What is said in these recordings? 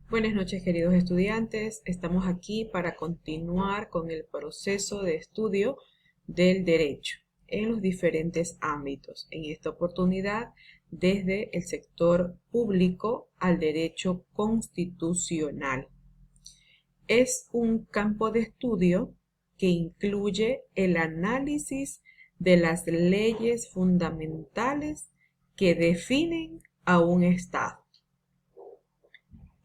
Buenas noches, queridos estudiantes. Estamos aquí para continuar con el proceso de estudio del derecho en los diferentes ámbitos. En esta oportunidad, desde el sector público al derecho constitucional. Es un campo de estudio que incluye el análisis de las leyes fundamentales que definen a un Estado.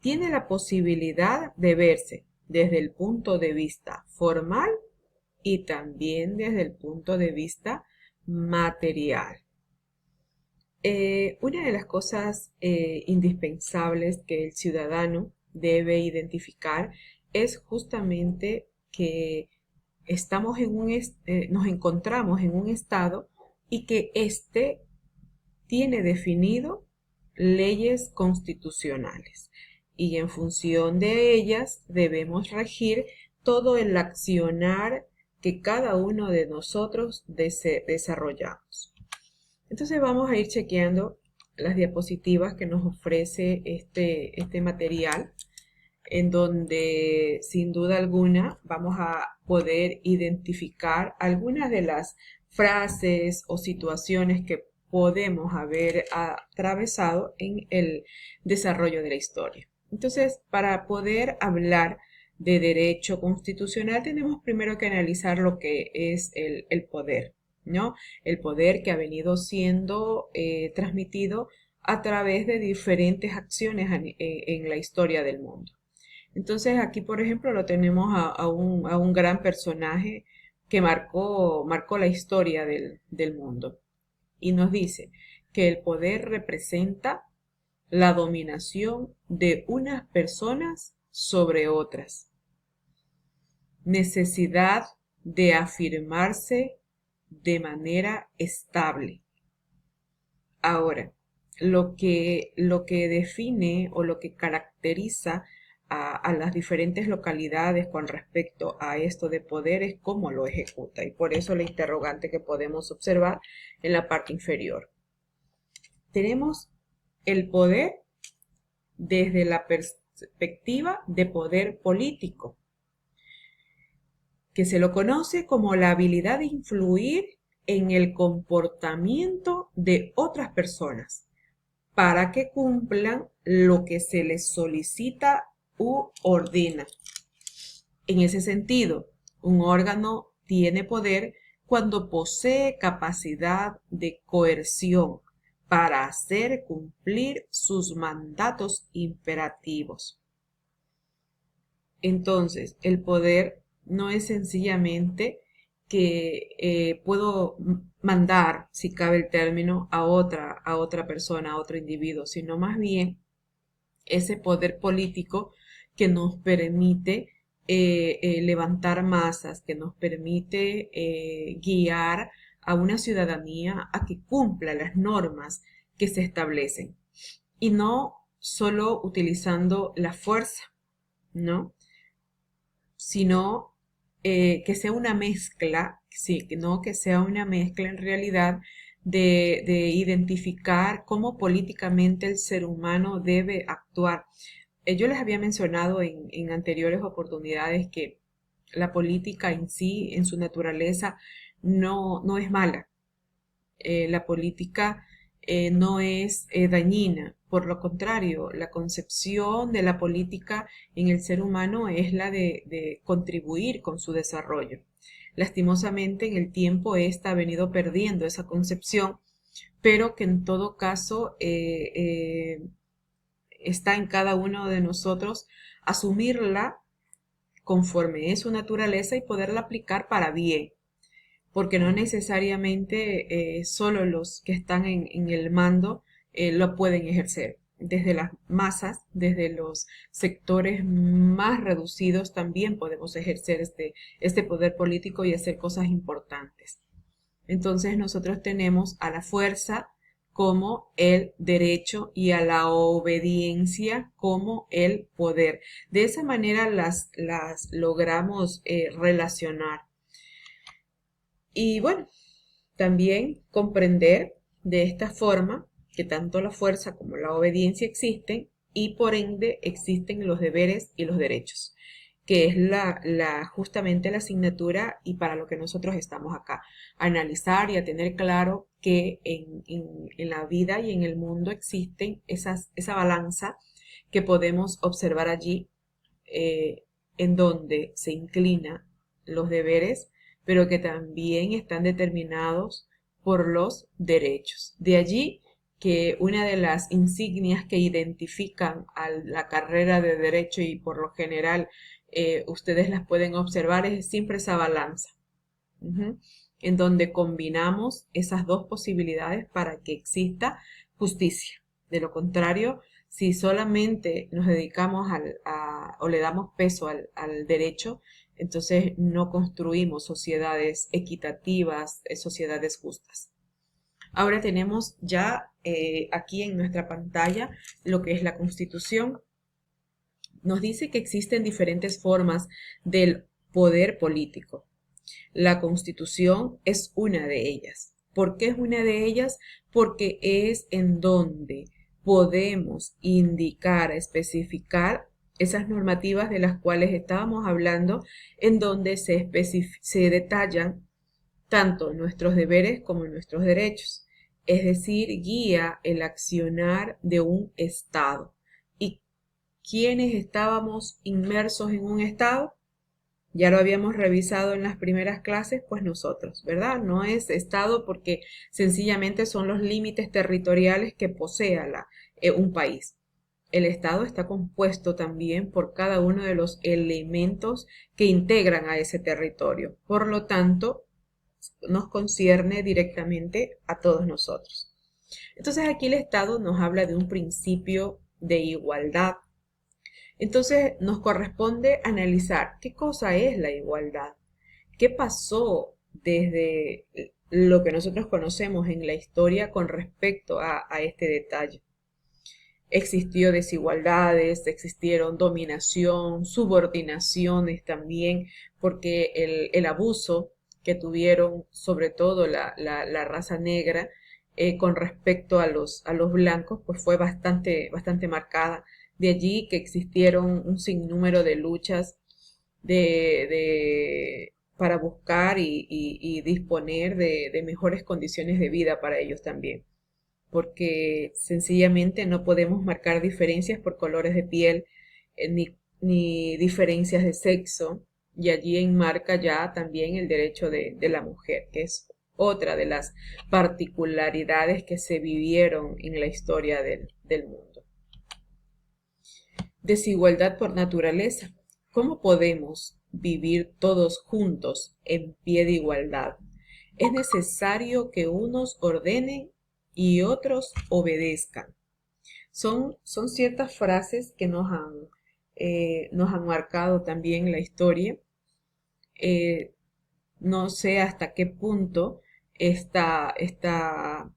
Tiene la posibilidad de verse desde el punto de vista formal y también desde el punto de vista material. Una de las cosas indispensables que el ciudadano debe identificar es justamente que nos encontramos en un estado y que éste tiene definido leyes constitucionales y en función de ellas debemos regir todo el accionar que cada uno de nosotros desarrollamos. Entonces vamos a ir chequeando las diapositivas que nos ofrece este material, en donde sin duda alguna vamos a poder identificar algunas de las frases o situaciones que podemos haber atravesado en el desarrollo de la historia. Entonces, para poder hablar de derecho constitucional, tenemos primero que analizar lo que es el poder, ¿no? El poder que ha venido siendo transmitido a través de diferentes acciones en la historia del mundo. Entonces aquí, por ejemplo, lo tenemos a un gran personaje que marcó la historia del mundo. Y nos dice que el poder representa la dominación de unas personas sobre otras. Necesidad de afirmarse de manera estable. Ahora, lo que define o lo que caracteriza a las diferentes localidades con respecto a esto de poder es cómo lo ejecuta, y por eso la interrogante que podemos observar en la parte inferior. Tenemos el poder desde la perspectiva de poder político, que se lo conoce como la habilidad de influir en el comportamiento de otras personas para que cumplan lo que se les solicita u ordena. En ese sentido, un órgano tiene poder cuando posee capacidad de coerción para hacer cumplir sus mandatos imperativos. Entonces, el poder no es sencillamente que puedo mandar, si cabe el término, a otra persona, a otro individuo, sino más bien ese poder político que nos permite levantar masas, que nos permite guiar a una ciudadanía a que cumpla las normas que se establecen y no solo utilizando la fuerza, ¿no? Sino que sea una mezcla, sí, no que sea una mezcla en realidad de identificar cómo políticamente el ser humano debe actuar. Yo les había mencionado en anteriores oportunidades que la política en sí, en su naturaleza, no es mala. La política no es dañina. Por lo contrario, la concepción de la política en el ser humano es la de contribuir con su desarrollo. Lastimosamente, en el tiempo esta ha venido perdiendo esa concepción, pero que en todo caso está en cada uno de nosotros asumirla conforme es su naturaleza y poderla aplicar para bien, porque no necesariamente solo los que están en el mando lo pueden ejercer. Desde las masas, desde los sectores más reducidos, también podemos ejercer este poder político y hacer cosas importantes. Entonces nosotros tenemos a la fuerza como el derecho y a la obediencia como el poder. De esa manera las logramos relacionar. Y bueno, también comprender de esta forma que tanto la fuerza como la obediencia existen y por ende existen los deberes y los derechos, que es justamente la asignatura y para lo que nosotros estamos acá, a analizar y a tener claro que en la vida y en el mundo existen esa balanza que podemos observar allí, en donde se inclina los deberes, pero que también están determinados por los derechos. De allí que una de las insignias que identifican a la carrera de derecho y por lo general ustedes las pueden observar es siempre esa balanza, en donde combinamos esas dos posibilidades para que exista justicia. De lo contrario, si solamente nos dedicamos o le damos peso al derecho, entonces no construimos sociedades equitativas, sociedades justas. Ahora tenemos ya aquí en nuestra pantalla lo que es la Constitución. Nos dice que existen diferentes formas del poder político. La Constitución es una de ellas. ¿Por qué es una de ellas? Porque es en donde podemos indicar, especificar esas normativas de las cuales estábamos hablando, en donde se detallan tanto nuestros deberes como nuestros derechos. Es decir, guía el accionar de un Estado. ¿Y quiénes estábamos inmersos en un Estado? Ya lo habíamos revisado en las primeras clases, pues nosotros, ¿verdad? No es Estado porque sencillamente son los límites territoriales que posea un país. El Estado está compuesto también por cada uno de los elementos que integran a ese territorio. Por lo tanto, nos concierne directamente a todos nosotros. Entonces aquí el Estado nos habla de un principio de igualdad. Entonces nos corresponde analizar qué cosa es la igualdad, qué pasó desde lo que nosotros conocemos en la historia con respecto a este detalle. Existió desigualdades, existieron dominación, subordinaciones también, porque el abuso que tuvieron sobre todo la raza negra con respecto a los blancos, pues fue bastante marcada. De allí que existieron un sinnúmero de luchas para buscar y disponer de mejores condiciones de vida para ellos también, porque sencillamente no podemos marcar diferencias por colores de piel, ni diferencias de sexo, y allí enmarca ya también el derecho de la mujer, que es otra de las particularidades que se vivieron en la historia del mundo. Desigualdad por naturaleza. ¿Cómo podemos vivir todos juntos en pie de igualdad? Es necesario que unos ordenen y otros obedezcan. Son ciertas frases que nos han marcado también la historia. No sé hasta qué punto esta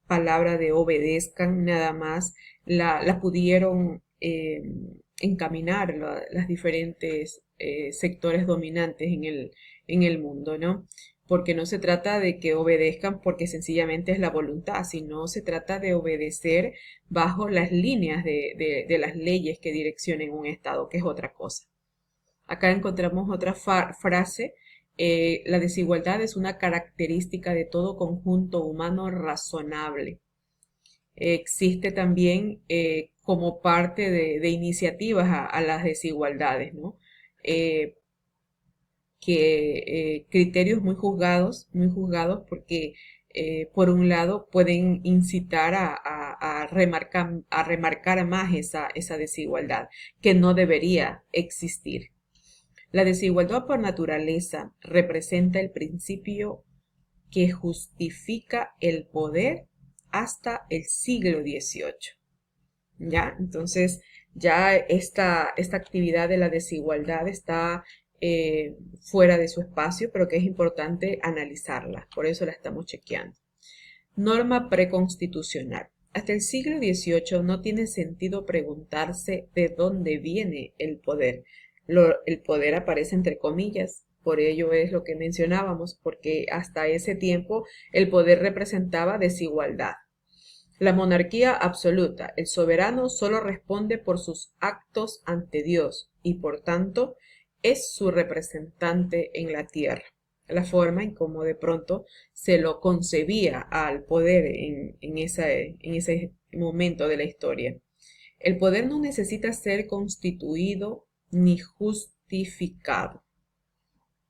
palabra de obedezcan nada más la pudieron encaminar las diferentes sectores dominantes en el mundo, ¿no? Porque no se trata de que obedezcan porque sencillamente es la voluntad, sino se trata de obedecer bajo las líneas de las leyes que direccionen un Estado, que es otra cosa. Acá encontramos otra frase. La desigualdad es una característica de todo conjunto humano razonable. Existe también como parte de iniciativas a las desigualdades, ¿no? Criterios muy juzgados porque por un lado pueden incitar a remarcar más esa desigualdad que no debería existir. La desigualdad por naturaleza representa el principio que justifica el poder hasta el siglo XVIII. ¿Ya? Entonces, ya esta actividad de la desigualdad está fuera de su espacio, pero que es importante analizarla. Por eso la estamos chequeando. Norma preconstitucional. Hasta el siglo XVIII no tiene sentido preguntarse de dónde viene el poder. El poder aparece entre comillas, por ello es lo que mencionábamos, porque hasta ese tiempo el poder representaba desigualdad. La monarquía absoluta. El soberano solo responde por sus actos ante Dios y por tanto es su representante en la tierra. La forma en cómo de pronto se lo concebía al poder en ese momento de la historia. El poder no necesita ser constituido ni justificado.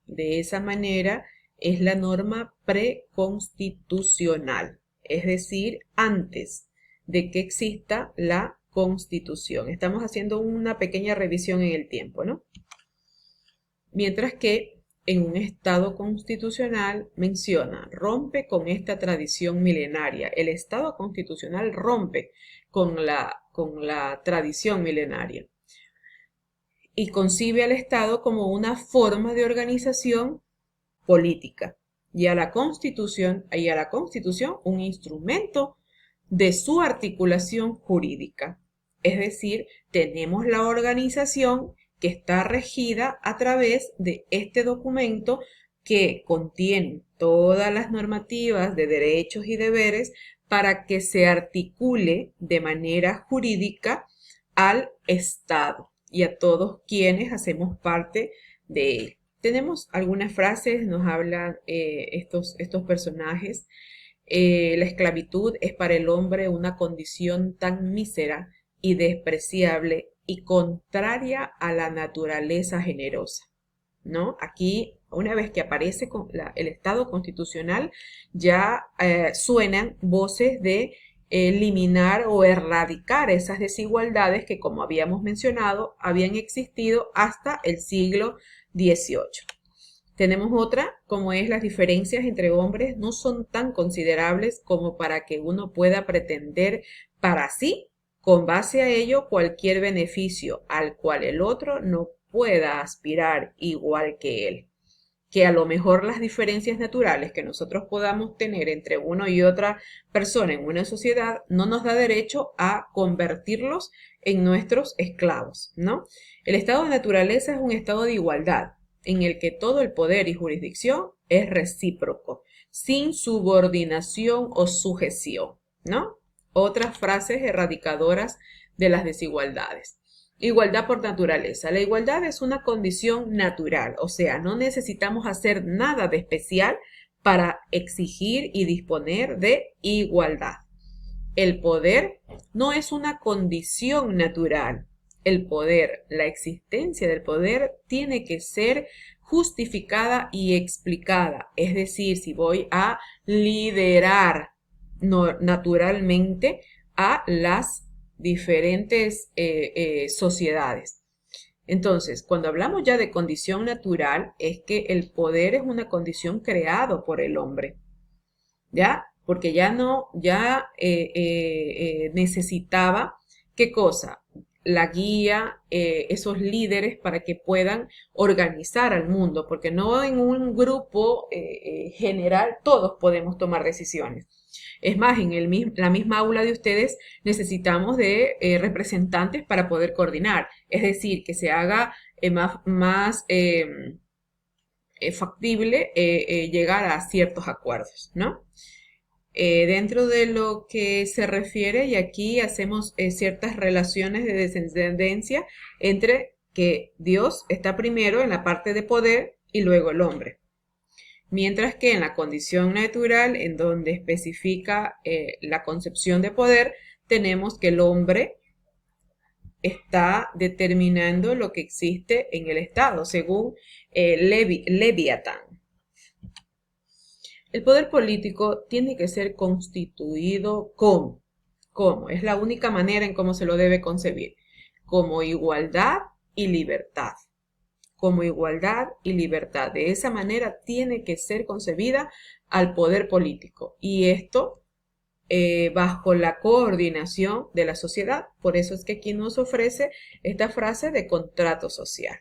De esa manera es la norma preconstitucional, es decir, antes de que exista la Constitución. Estamos haciendo una pequeña revisión en el tiempo, ¿no? Mientras que en un Estado constitucional menciona, rompe con esta tradición milenaria. El Estado constitucional rompe con la tradición milenaria y concibe al Estado como una forma de organización política y a la Constitución un instrumento de su articulación jurídica. Es decir, tenemos la organización que está regida a través de este documento que contiene todas las normativas de derechos y deberes para que se articule de manera jurídica al Estado y a todos quienes hacemos parte de él. Tenemos algunas frases, nos hablan estos personajes. La esclavitud es para el hombre una condición tan mísera y despreciable y contraria a la naturaleza generosa, ¿no? Aquí, una vez que aparece el Estado constitucional, ya suenan voces de eliminar o erradicar esas desigualdades que, como habíamos mencionado, habían existido hasta el siglo XVIII. Tenemos otra, como es las diferencias entre hombres no son tan considerables como para que uno pueda pretender para sí, con base a ello, cualquier beneficio al cual el otro no pueda aspirar igual que él. Que a lo mejor las diferencias naturales que nosotros podamos tener entre uno y otra persona en una sociedad no nos da derecho a convertirlos en nuestros esclavos, ¿no? El estado de naturaleza es un estado de igualdad en el que todo el poder y jurisdicción es recíproco, sin subordinación o sujeción, ¿no? Otras frases erradicadoras de las desigualdades. Igualdad por naturaleza. La igualdad es una condición natural, o sea, no necesitamos hacer nada de especial para exigir y disponer de igualdad. El poder no es una condición natural. El poder, la existencia del poder tiene que ser justificada y explicada. Es decir, si voy a liderar naturalmente a las diferentes sociedades. Entonces, cuando hablamos ya de condición natural, es que el poder es una condición creado por el hombre, ¿ya? Porque necesitaba, ¿qué cosa? La guía, esos líderes para que puedan organizar al mundo, porque no en un grupo general todos podemos tomar decisiones. Es más, en la misma aula de ustedes necesitamos de representantes para poder coordinar, es decir, que se haga más factible llegar a ciertos acuerdos, ¿no? Dentro de lo que se refiere, y aquí hacemos ciertas relaciones de descendencia entre que Dios está primero en la parte de poder y luego el hombre. Mientras que en la condición natural, en donde especifica la concepción de poder, tenemos que el hombre está determinando lo que existe en el Estado, según Leviatán. El poder político tiene que ser constituido ¿cómo? Es la única manera en cómo se lo debe concebir. Como igualdad y libertad. Como igualdad y libertad. De esa manera tiene que ser concebida al poder político. Y esto bajo la coordinación de la sociedad. Por eso es que aquí nos ofrece esta frase de contrato social.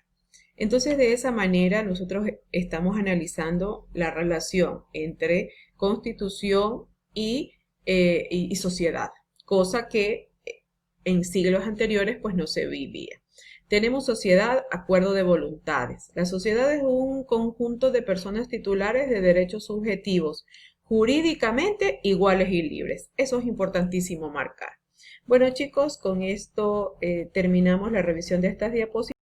Entonces, de esa manera nosotros estamos analizando la relación entre constitución y sociedad, cosa que en siglos anteriores pues no se vivía. Tenemos sociedad, acuerdo de voluntades. La sociedad es un conjunto de personas titulares de derechos subjetivos jurídicamente iguales y libres. Eso es importantísimo marcar. Bueno, chicos, con esto terminamos la revisión de estas diapositivas.